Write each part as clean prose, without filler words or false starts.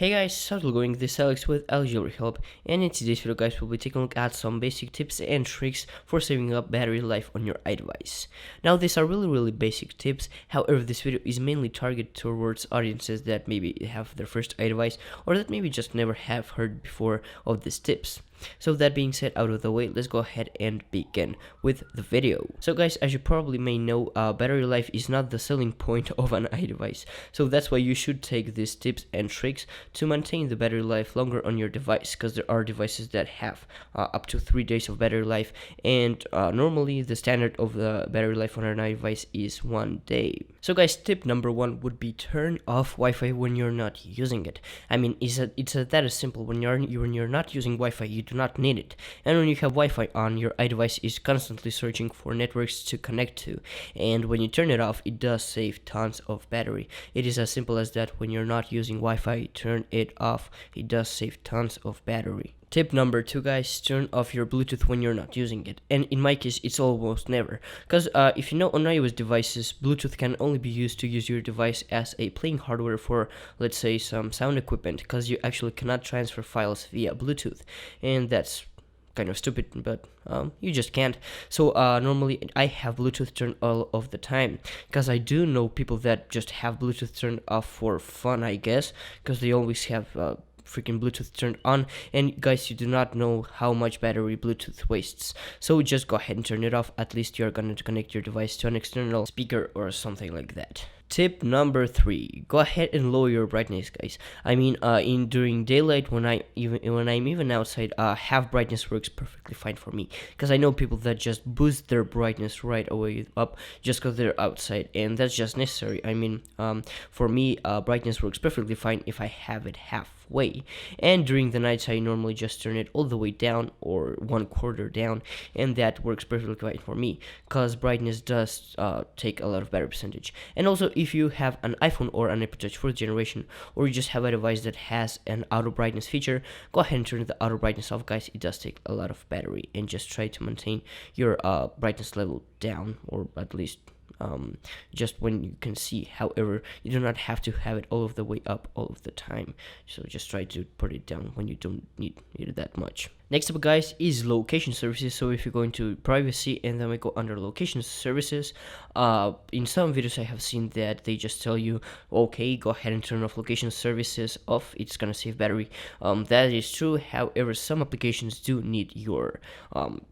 Hey guys, how's it going? This is Alex with Algebra Help, and in today's video guys we'll be taking a look at some basic tips and tricks for saving up battery life on your iDevice. Now these are really basic tips, however this video is mainly targeted towards audiences that maybe have their first iDevice or that maybe just never have heard before of these tips. So that being said out of the way, let's go ahead and begin with the video. So guys, as you probably may know, battery life is not the selling point of an iDevice. So that's why you should take these tips and tricks to maintain the battery life longer on your device, because there are devices that have up to 3 days of battery life, and normally the standard of the battery life on an iDevice is 1 day. So guys, tip number 1 would be turn off Wi-Fi when you're not using it. I mean, it's that is simple. When you're not using Wi-Fi, you do not need it. And when you have Wi-Fi on, your iDevice is constantly searching for networks to connect to. And when you turn it off, it does save tons of battery. It is as simple as that. When you're not using Wi-Fi, turn it off. It does save tons of battery. Tip number 2 guys, turn off your Bluetooth when you're not using it. And in my case, it's almost never. Because if you know, on iOS devices, Bluetooth can only be used to use your device as a playing hardware for, let's say, some sound equipment, because you actually cannot transfer files via Bluetooth. And that's kind of stupid, but you just can't. So normally I have Bluetooth turned all of the time, because I do know people that just have Bluetooth turned off for fun, I guess, because they always have freaking Bluetooth turned on. And guys, you do not know how much battery Bluetooth wastes, so just go ahead and turn it off. At least you're going to connect your device to an external speaker or something like that. Tip number 3, go ahead and lower your brightness, guys. I mean, during daylight, when I'm even outside, half brightness works perfectly fine for me, because I know people that just boost their brightness right away up just because they're outside, and that's just necessary. I mean, for me, brightness works perfectly fine if I have it halfway, and during the nights I normally just turn it all the way down or 1/4 down, and that works perfectly fine for me, because brightness does take a lot of battery percentage. And also, if you have an iPhone or an Apple Touch 4th generation, or you just have a device that has an auto brightness feature, go ahead and turn the auto brightness off, guys. It does take a lot of battery, and just try to maintain your brightness level down, or at least just when you can see. However, you do not have to have it all of the way up all of the time, so just try to put it down when you don't need it that much. Next up guys is location services. So if you go into privacy and then we go under location services, in some videos I have seen that they just tell you, okay, go ahead and turn off location services off, it's gonna save battery. That is true. However, some applications do need your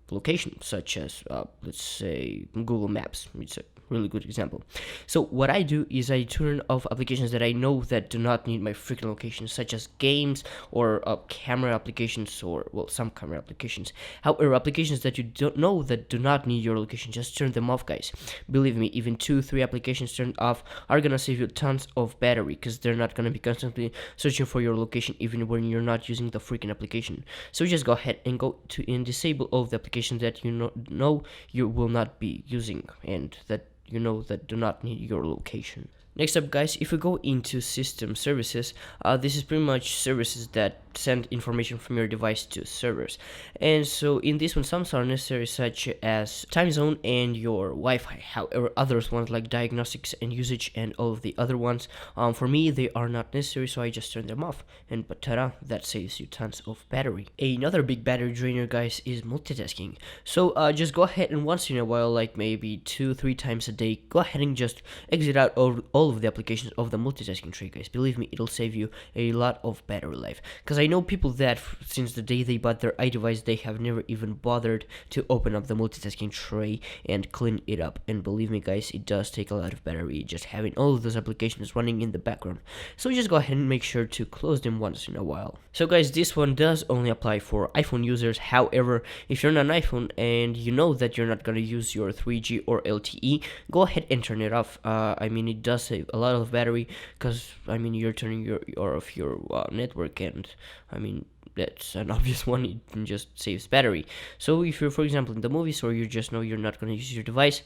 location, such as let's say Google Maps. It's a really good example. So what I do is I turn off applications that I know that do not need my freaking location, such as games or camera applications, or well, some camera applications. However, applications that you don't know that do not need your location, just turn them off, guys. Believe me, even 2-3 applications turned off are gonna save you tons of battery, because they're not gonna be constantly searching for your location even when you're not using the freaking application. So just go ahead and go to and disable all of the applications that you know you will not be using, and that you know that do not need your location. Next up guys, if we go into system services, this is pretty much services that send information from your device to servers. And so in this one, some are necessary, such as time zone and your Wi-Fi. However, others ones like diagnostics and usage and all of the other ones, for me they are not necessary, so I just turn them off, and ta-da, that saves you tons of battery. Another big battery drainer guys is multitasking. So just go ahead and once in a while, like maybe 2-3 times a day, go ahead and just exit out all of the applications of the multitasking tree, guys. Believe me, it'll save you a lot of battery life, because I know people that since the day they bought their iDevice, they have never even bothered to open up the multitasking tray and clean it up. And believe me guys, it does take a lot of battery just having all of those applications running in the background. So just go ahead and make sure to close them once in a while. So guys, this one does only apply for iPhone users. However, if you're on an iPhone and you know that you're not going to use your 3G or LTE, go ahead and turn it off. I mean, it does save a lot of battery, because I mean, you're turning off your network, and I mean, that's an obvious one. It just saves battery. So if you're, for example, in the movies, or you just know you're not going to use your device,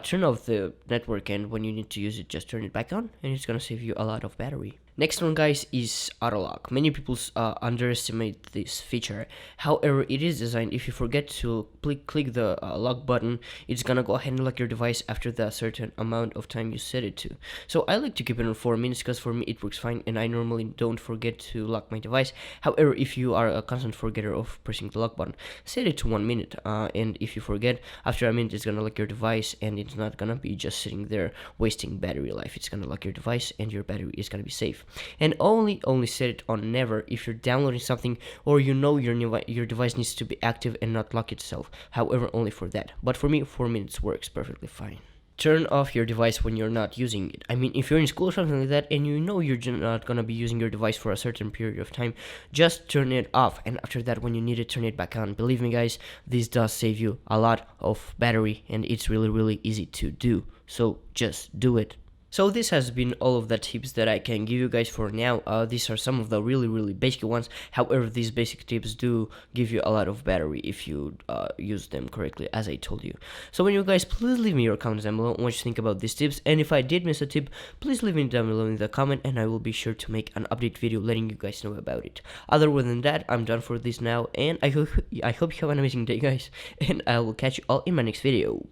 turn off the network, and when you need to use it, just turn it back on, and it's going to save you a lot of battery. Next one, guys, is auto lock. Many people underestimate this feature. However, it is designed, if you forget to click the lock button, it's gonna go ahead and lock your device after the certain amount of time you set it to. So I like to keep it on 4 minutes because for me it works fine, and I normally don't forget to lock my device. However, if you are a constant forgetter of pressing the lock button, set it to 1 minute, and if you forget, after a minute it's gonna lock your device, and it's not gonna be just sitting there wasting battery life. It's gonna lock your device and your battery is gonna be safe. And only set it on never if you're downloading something or you know your device needs to be active and not lock itself. However, only for that. But for me, 4 minutes works perfectly fine. Turn off your device when you're not using it. I mean, if you're in school or something like that and you know you're not gonna be using your device for a certain period of time, just turn it off, and after that, when you need it, turn it back on. Believe me, guys, this does save you a lot of battery, and it's really easy to do. So just do it. So this has been all of the tips that I can give you guys for now. These are some of the really basic ones. However, these basic tips do give you a lot of battery if you use them correctly, as I told you. So when you guys, please leave me your comments down below on what you think about these tips, and if I did miss a tip, please leave it down below in the comment, and I will be sure to make an update video letting you guys know about it. Other than that, I'm done for this now, and I hope you have an amazing day, guys, and I will catch you all in my next video.